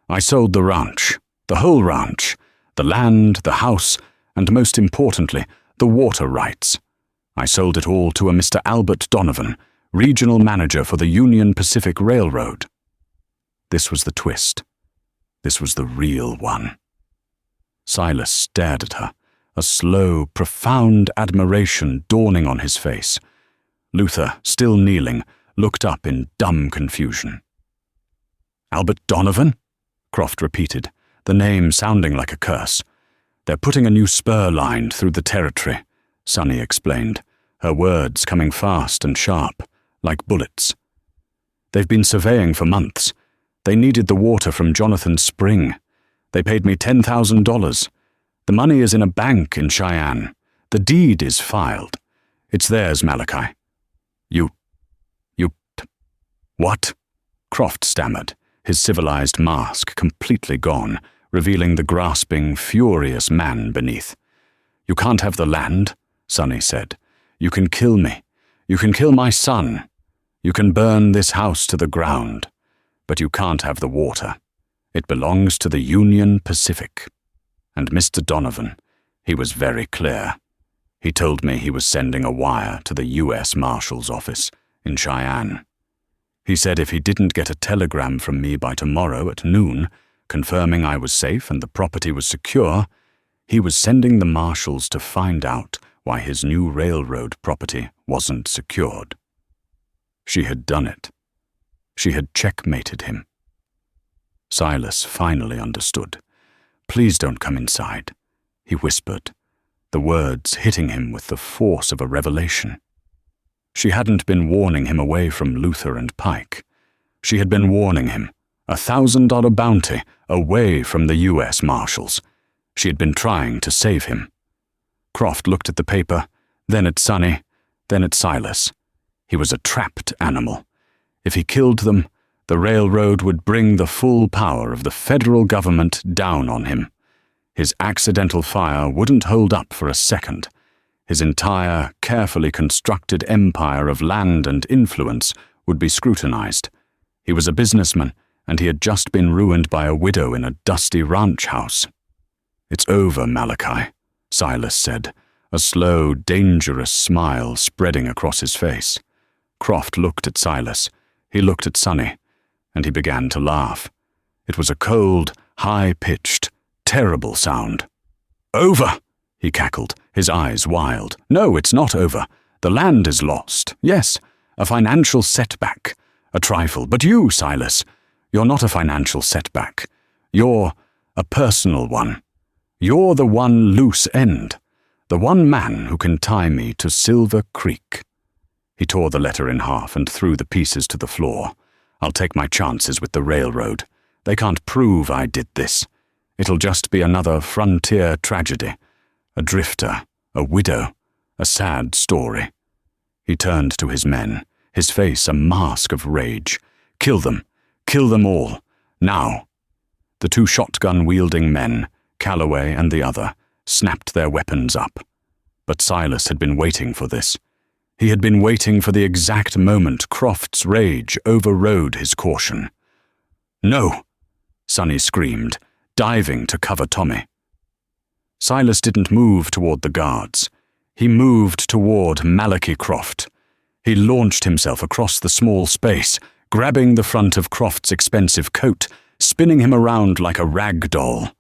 I sold the ranch, the whole ranch, the land, the house, and most importantly, the water rights. I sold it all to a Mr. Albert Donovan, regional manager for the Union Pacific Railroad. This was the twist. This was the real one. Silas stared at her, a slow, profound admiration dawning on his face. Luther, still kneeling, looked up in dumb confusion. Albert Donovan? Croft repeated, the name sounding like a curse. They're putting a new spur line through the territory, Sonny explained, her words coming fast and sharp, like bullets. They've been surveying for months. They needed the water from Jonathan's spring. They paid me $10,000. The money is in a bank in Cheyenne. The deed is filed. It's theirs, Malachi. You... What? Croft stammered, his civilized mask completely gone, revealing the grasping, furious man beneath. You can't have the land, Sonny said. You can kill me. You can kill my son. You can burn this house to the ground. But you can't have the water. It belongs to the Union Pacific. And Mr. Donovan, he was very clear. He told me he was sending a wire to the U.S. Marshal's office in Cheyenne. He said if he didn't get a telegram from me by tomorrow at noon, confirming I was safe and the property was secure, He was sending the marshals to find out why his new railroad property wasn't secured. She had done it. She had checkmated him. Silas finally understood. "Please don't come inside," he whispered, the words hitting him with the force of a revelation. She hadn't been warning him away from Luther and Pike. She had been warning him, $1,000 bounty, away from the U.S. Marshals. She had been trying to save him. Croft looked at the paper, then at Sonny, then at Silas. He was a trapped animal. If he killed them, the railroad would bring the full power of the federal government down on him. His accidental fire wouldn't hold up for a second. His entire, carefully constructed empire of land and influence would be scrutinized. He was a businessman, and he had just been ruined by a widow in a dusty ranch house. "It's over, Malachi," Silas said, a slow, dangerous smile spreading across his face. Croft looked at Silas. He looked at Sonny, and he began to laugh. It was a cold, high-pitched, terrible sound. "Over!" he cackled, his eyes wild. "No, it's not over. The land is lost. Yes, a financial setback. A trifle. But you, Silas, you're not a financial setback. You're a personal one. You're the one loose end. The one man who can tie me to Silver Creek." He tore the letter in half and threw the pieces to the floor. "I'll take my chances with the railroad. They can't prove I did this. It'll just be another frontier tragedy. A drifter, a widow, a sad story." He turned to his men, his face a mask of rage. "Kill them all, now." The two shotgun-wielding men, Calloway and the other, snapped their weapons up. But Silas had been waiting for this. He had been waiting for the exact moment Croft's rage overrode his caution. "No!" Sonny screamed, diving to cover Tommy. Silas didn't move toward the guards. He moved toward Malachi Croft. He launched himself across the small space, grabbing the front of Croft's expensive coat, spinning him around like a rag doll.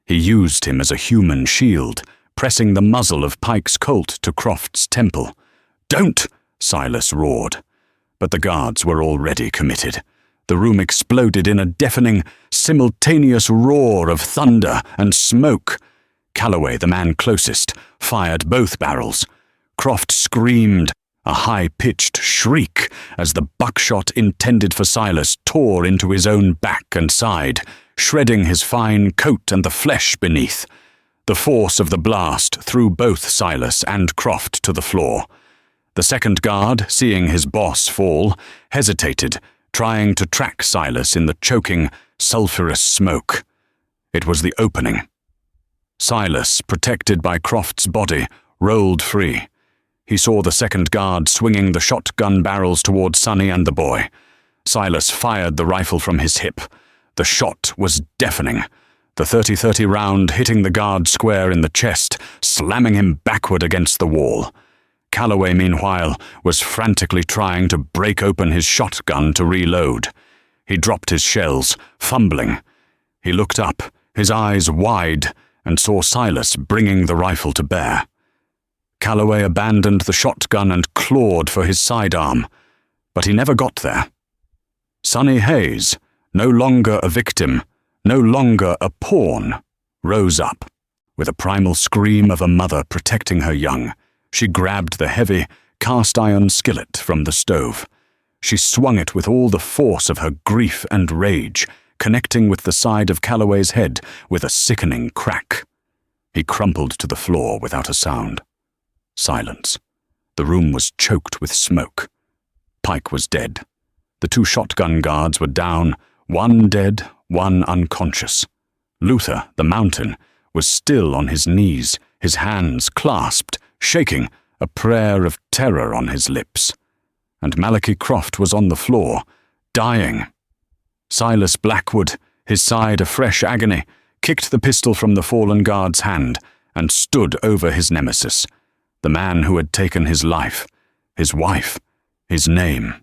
He used him as a human shield, pressing the muzzle of Pike's Colt to Croft's temple. "Don't!" Silas roared. But the guards were already committed. The room exploded in a deafening, simultaneous roar of thunder and smoke. Calloway, the man closest, fired both barrels. Croft screamed, a high-pitched shriek, as the buckshot intended for Silas tore into his own back and side, shredding his fine coat and the flesh beneath. The force of the blast threw both Silas and Croft to the floor. The second guard, seeing his boss fall, hesitated, trying to track Silas in the choking, sulphurous smoke. It was the opening. Silas, protected by Croft's body, rolled free. He saw the second guard swinging the shotgun barrels toward Sonny and the boy. Silas fired the rifle from his hip. The shot was deafening, the .30-30 round hitting the guard square in the chest, slamming him backward against the wall. Calloway, meanwhile, was frantically trying to break open his shotgun to reload. He dropped his shells, fumbling. He looked up, his eyes wide, and saw Silas bringing the rifle to bear. Calloway abandoned the shotgun and clawed for his sidearm, but he never got there. Sonny Hayes, no longer a victim, no longer a pawn, rose up. With a primal scream of a mother protecting her young, she grabbed the heavy, cast-iron skillet from the stove. She swung it with all the force of her grief and rage, connecting with the side of Calloway's head with a sickening crack. He crumpled to the floor without a sound. Silence. The room was choked with smoke. Pike was dead. The two shotgun guards were down, one dead, one unconscious. Luther, the mountain, was still on his knees, his hands clasped, shaking, a prayer of terror on his lips. And Malachi Croft was on the floor, dying. Silas Blackwood, his side a fresh agony, kicked the pistol from the fallen guard's hand and stood over his nemesis, the man who had taken his life, his wife, his name.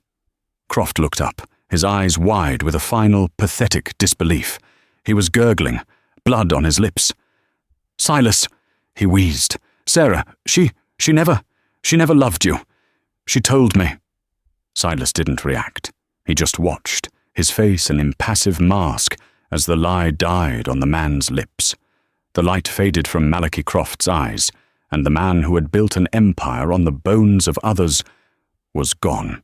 Croft looked up, his eyes wide with a final, pathetic disbelief. He was gurgling, blood on his lips. Silas, he wheezed. Sarah, she never loved you. She told me. Silas didn't react. He just watched, his face an impassive mask as the lie died on the man's lips. The light faded from Malachi Croft's eyes, and the man who had built an empire on the bones of others was gone.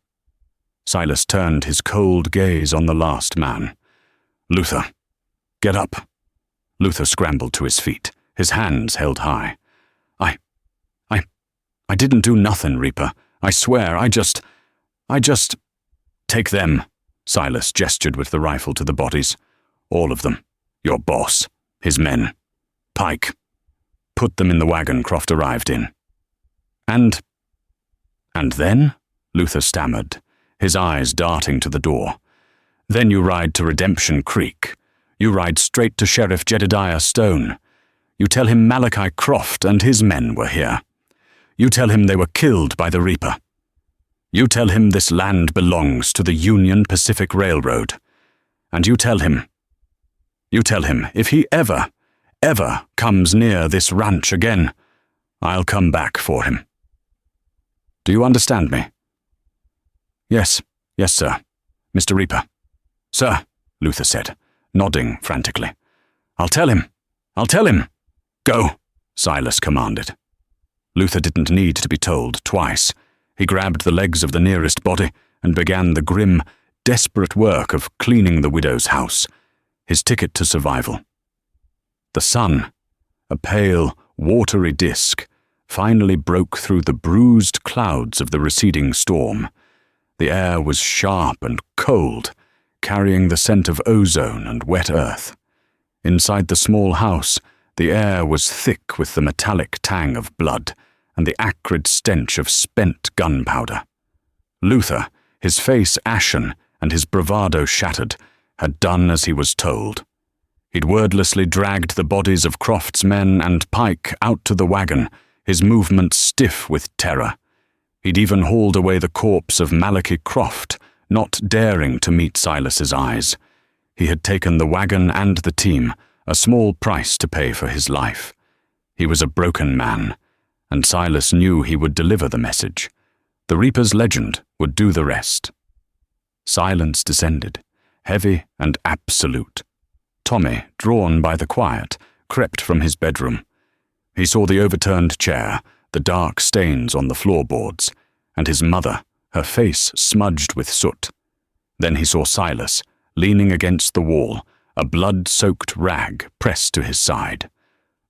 Silas turned his cold gaze on the last man. Luther, get up. Luther scrambled to his feet, his hands held high. I didn't do nothing, Reaper. I swear, I just... Take them. Silas gestured with the rifle to the bodies. All of them. Your boss. His men. Pike. Put them in the wagon Croft arrived in. And then? Luther stammered, his eyes darting to the door. Then you ride to Redemption Creek. You ride straight to Sheriff Jedediah Stone. You tell him Malachi Croft and his men were here. You tell him they were killed by the Reaper. You tell him this land belongs to the Union Pacific Railroad. And you tell him if he ever comes near this ranch again, I'll come back for him. Do you understand me? Yes, sir. Mr. Reaper. Sir, Luther said, nodding frantically. I'll tell him. Go, Silas commanded. Luther didn't need to be told twice. He grabbed the legs of the nearest body and began the grim, desperate work of cleaning the widow's house, his ticket to survival. The sun, a pale, watery disk, finally broke through the bruised clouds of the receding storm. The air was sharp and cold, carrying the scent of ozone and wet earth. Inside the small house, the air was thick with the metallic tang of blood and the acrid stench of spent gunpowder. Luther, his face ashen and his bravado shattered, had done as he was told. He'd wordlessly dragged the bodies of Croft's men and Pike out to the wagon, his movements stiff with terror. He'd even hauled away the corpse of Malachi Croft, not daring to meet Silas's eyes. He had taken the wagon and the team, a small price to pay for his life. He was a broken man, and Silas knew he would deliver the message. The Reaper's legend would do the rest. Silence descended, heavy and absolute. Tommy, drawn by the quiet, crept from his bedroom. He saw the overturned chair, the dark stains on the floorboards, and his mother, her face smudged with soot. Then he saw Silas, leaning against the wall, a blood-soaked rag pressed to his side.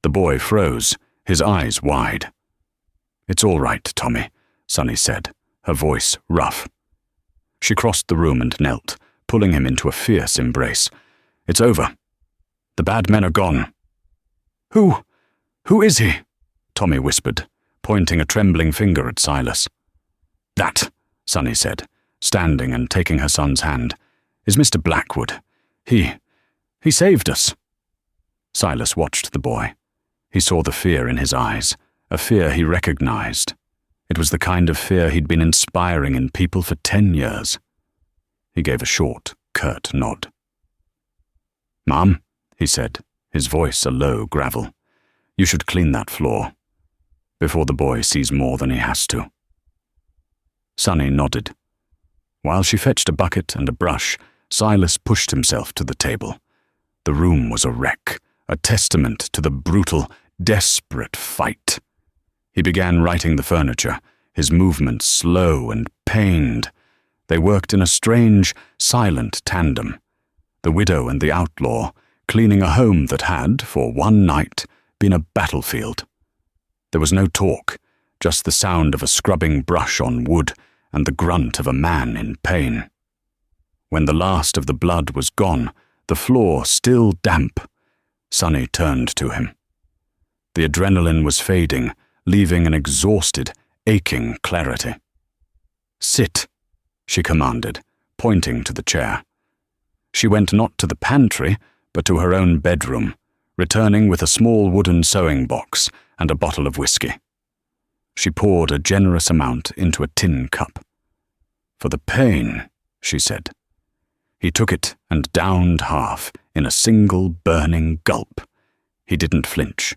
The boy froze, his eyes wide. "It's all right, Tommy," Sonny said, her voice rough. She crossed the room and knelt, pulling him into a fierce embrace. "It's over. The bad men are gone." Who is he?" Tommy whispered, pointing a trembling finger at Silas. "That," Sonny said, standing and taking her son's hand, "is Mr. Blackwood. He saved us." Silas watched the boy. He saw the fear in his eyes, a fear he recognized. It was the kind of fear he'd been inspiring in people for 10 years. He gave a short, curt nod. "Mom," he said, his voice a low gravel, "you should clean that floor before the boy sees more than he has to." Sonny nodded. While she fetched a bucket and a brush, Silas pushed himself to the table. The room was a wreck, a testament to the brutal, desperate fight. He began righting the furniture, his movements slow and pained. They worked in a strange, silent tandem. The widow and the outlaw, cleaning a home that had, for one night, been a battlefield. There was no talk, just the sound of a scrubbing brush on wood and the grunt of a man in pain. When the last of the blood was gone, the floor still damp, Sonny turned to him. The adrenaline was fading, leaving an exhausted, aching clarity. "Sit," she commanded, pointing to the chair. She went not to the pantry, but to her own bedroom, returning with a small wooden sewing box and a bottle of whiskey. She poured a generous amount into a tin cup. "For the pain," she said. He took it and downed half in a single burning gulp. He didn't flinch.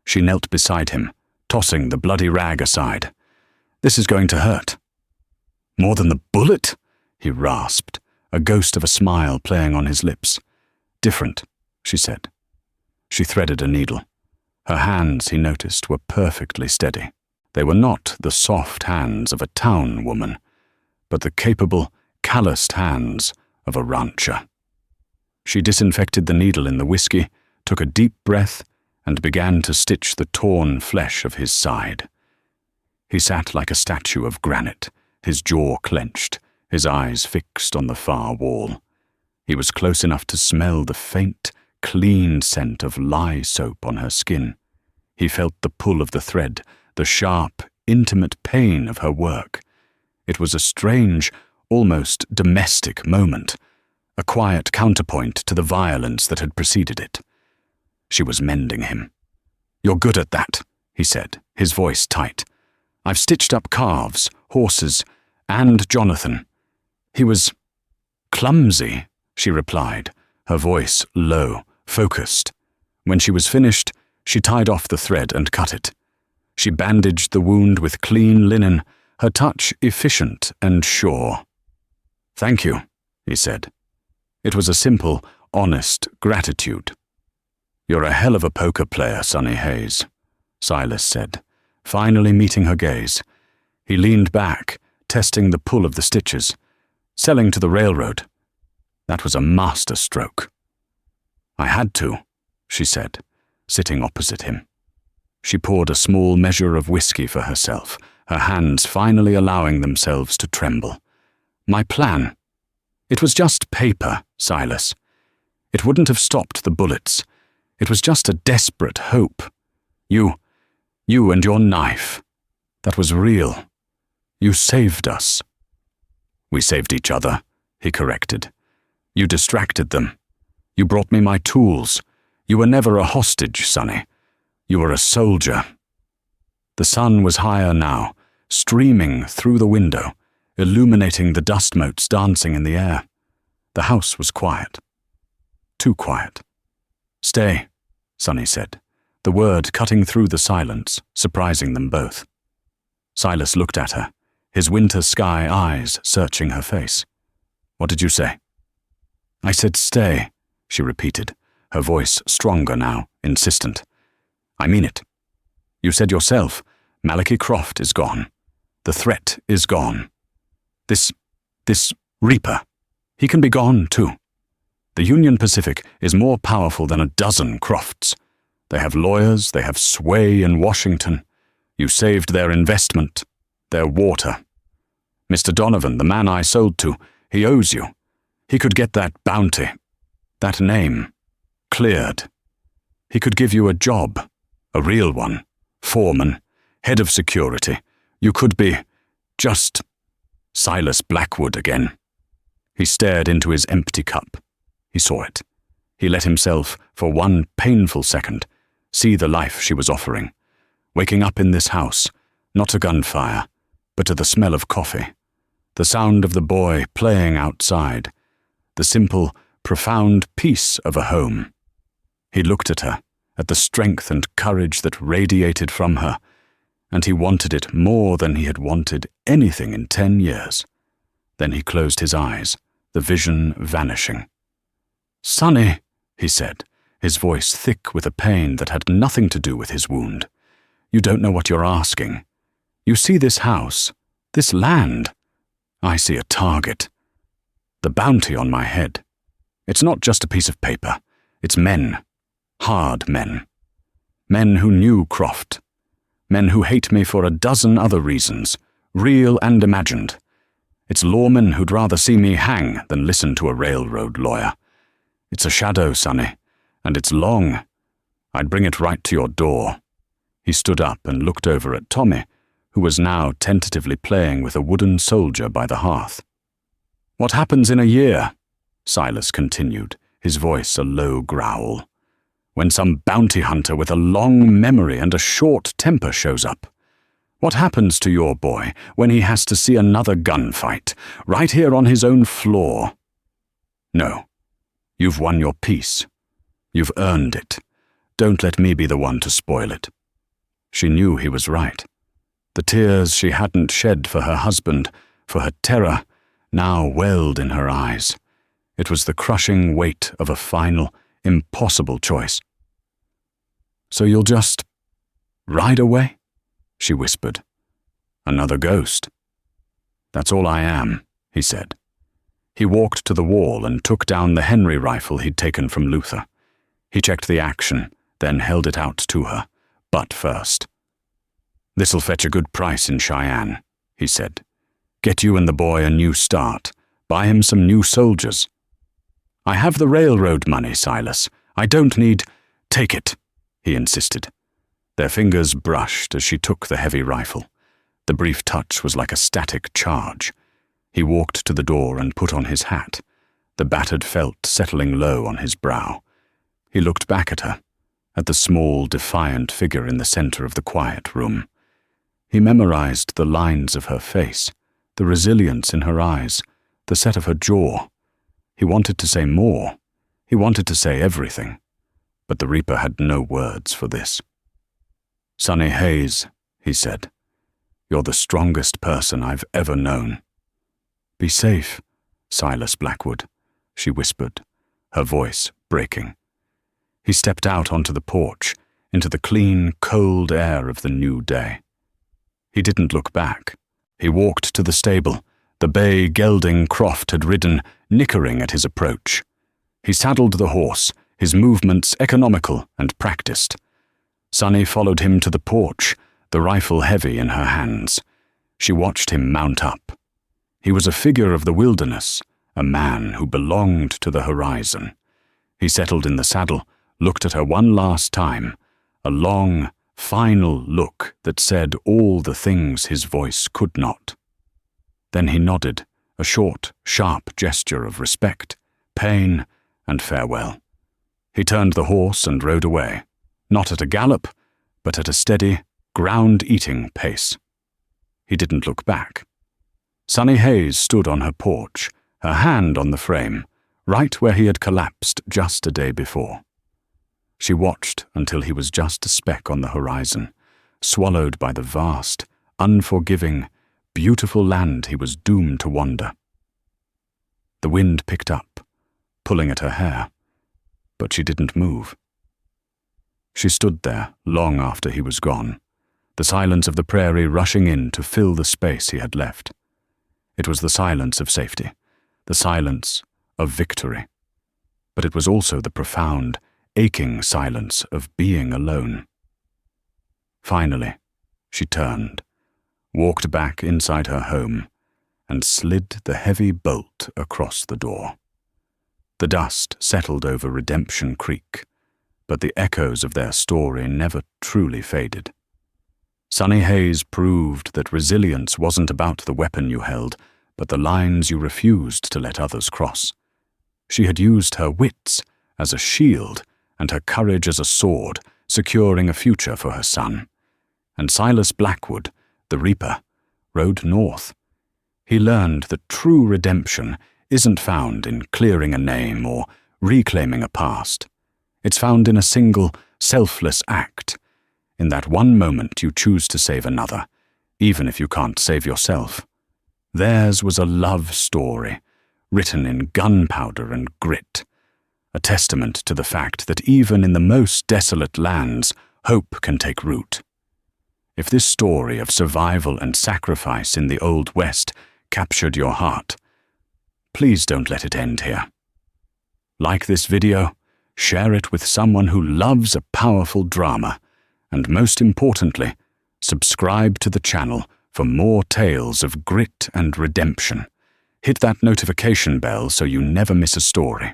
She knelt beside him, tossing the bloody rag aside. "This is going to hurt." "More than the bullet?" he rasped, a ghost of a smile playing on his lips. "Different," she said. She threaded a needle. Her hands, he noticed, were perfectly steady. They were not the soft hands of a town woman, but the capable, calloused hands of a rancher. She disinfected the needle in the whiskey, took a deep breath, and began to stitch the torn flesh of his side. He sat like a statue of granite, his jaw clenched, his eyes fixed on the far wall. He was close enough to smell the faint, clean scent of lye soap on her skin. He felt the pull of the thread, the sharp, intimate pain of her work. It was a strange, almost domestic moment, a quiet counterpoint to the violence that had preceded it. She was mending him. "You're good at that," he said, his voice tight. "I've stitched up calves, horses, and Jonathan." He was clumsy, she replied, her voice low, focused. When she was finished, she tied off the thread and cut it. She bandaged the wound with clean linen, her touch efficient and sure. "Thank you," he said. It was a simple, honest gratitude. "You're a hell of a poker player, Sonny Hayes," Silas said, finally meeting her gaze. He leaned back, testing the pull of the stitches. "Selling to the railroad. That was a master stroke." "I had to," she said, sitting opposite him. She poured a small measure of whiskey for herself, her hands finally allowing themselves to tremble. "My plan. It was just paper, Silas. It wouldn't have stopped the bullets. It was just a desperate hope. You and your knife. That was real. You saved us." "We saved each other," he corrected. "You distracted them. You brought me my tools. You were never a hostage, Sonny. You were a soldier." The sun was higher now, streaming through the window, illuminating the dust motes dancing in the air. The house was quiet. Too quiet. "Stay," Sonny said, the word cutting through the silence, surprising them both. Silas looked at her, his winter sky eyes searching her face. "What did you say?" "I said stay," she repeated, her voice stronger now, insistent. "I mean it. You said yourself, Malachi Croft is gone. The threat is gone. This Reaper, he can be gone too. The Union Pacific is more powerful than a dozen Crofts. They have lawyers, they have sway in Washington. You saved their investment, their water. Mr. Donovan, the man I sold to, he owes you. He could get that bounty, that name, cleared. He could give you a job, a real one, foreman, head of security. You could be just Silas Blackwood again." He stared into his empty cup. He saw it. He let himself, for one painful second, see the life she was offering. Waking up in this house, not to gunfire, but to the smell of coffee, the sound of the boy playing outside, the simple, profound peace of a home. He looked at her, at the strength and courage that radiated from her, and he wanted it more than he had wanted anything in 10 years. Then he closed his eyes, the vision vanishing. "Sonny," he said, his voice thick with a pain that had nothing to do with his wound. "You don't know what you're asking. You see this house, this land. I see a target. The bounty on my head. It's not just a piece of paper. It's men. Hard men. Men who knew Croft. Men who hate me for a dozen other reasons, real and imagined. It's lawmen who'd rather see me hang than listen to a railroad lawyer. It's a shadow, Sonny, and it's long. I'd bring it right to your door." He stood up and looked over at Tommy, who was now tentatively playing with a wooden soldier by the hearth. "What happens in a year?" Silas continued, his voice a low growl. "When some bounty hunter with a long memory and a short temper shows up? What happens to your boy when he has to see another gunfight, right here on his own floor? No, you've won your peace. You've earned it. Don't let me be the one to spoil it." She knew he was right. The tears she hadn't shed for her husband, for her terror, now welled in her eyes. It was the crushing weight of a final, impossible choice. "So you'll just ride away?" she whispered. "Another ghost." "That's all I am," he said. He walked to the wall and took down the Henry rifle he'd taken from Luther. He checked the action, then held it out to her, butt first. "This'll fetch a good price in Cheyenne," he said. "Get you and the boy a new start. Buy him some new soldiers." "I have the railroad money, Silas. I don't need—" "Take it," he insisted. Their fingers brushed as she took the heavy rifle. The brief touch was like a static charge. He walked to the door and put on his hat, the battered felt settling low on his brow. He looked back at her, at the small, defiant figure in the center of the quiet room. He memorized the lines of her face, the resilience in her eyes, the set of her jaw. He wanted to say more. He wanted to say everything. But the Reaper had no words for this. "Sonny Hayes," he said, "you're the strongest person I've ever known." "Be safe, Silas Blackwood," she whispered, her voice breaking. He stepped out onto the porch, into the clean, cold air of the new day. He didn't look back. He walked to the stable, the bay gelding Croft had ridden, nickering at his approach. He saddled the horse, his movements economical and practiced. Sonny followed him to the porch, the rifle heavy in her hands. She watched him mount up. He was a figure of the wilderness, a man who belonged to the horizon. He settled in the saddle, looked at her one last time, a long, final look that said all the things his voice could not. Then he nodded, a short, sharp gesture of respect, pain, and farewell. He turned the horse and rode away, not at a gallop, but at a steady, ground-eating pace. He didn't look back. Sonny Hayes stood on her porch, her hand on the frame, right where he had collapsed just a day before. She watched until he was just a speck on the horizon, swallowed by the vast, unforgiving, beautiful land he was doomed to wander. The wind picked up, pulling at her hair, but she didn't move. She stood there long after he was gone, the silence of the prairie rushing in to fill the space he had left. It was the silence of safety, the silence of victory, but it was also the profound, aching silence of being alone. Finally, she turned, walked back inside her home, and slid the heavy bolt across the door. The dust settled over Redemption Creek, but the echoes of their story never truly faded. Sonny Hayes proved that resilience wasn't about the weapon you held, but the lines you refused to let others cross. She had used her wits as a shield and her courage as a sword, securing a future for her son. And Silas Blackwood, the Reaper, rode north. He learned that true redemption isn't found in clearing a name or reclaiming a past. It's found in a single, selfless act. In that one moment you choose to save another, even if you can't save yourself. Theirs was a love story, written in gunpowder and grit, a testament to the fact that even in the most desolate lands, hope can take root. If this story of survival and sacrifice in the Old West captured your heart, please don't let it end here. Like this video, share it with someone who loves a powerful drama, and most importantly, subscribe to the channel for more tales of grit and redemption. Hit that notification bell so you never miss a story.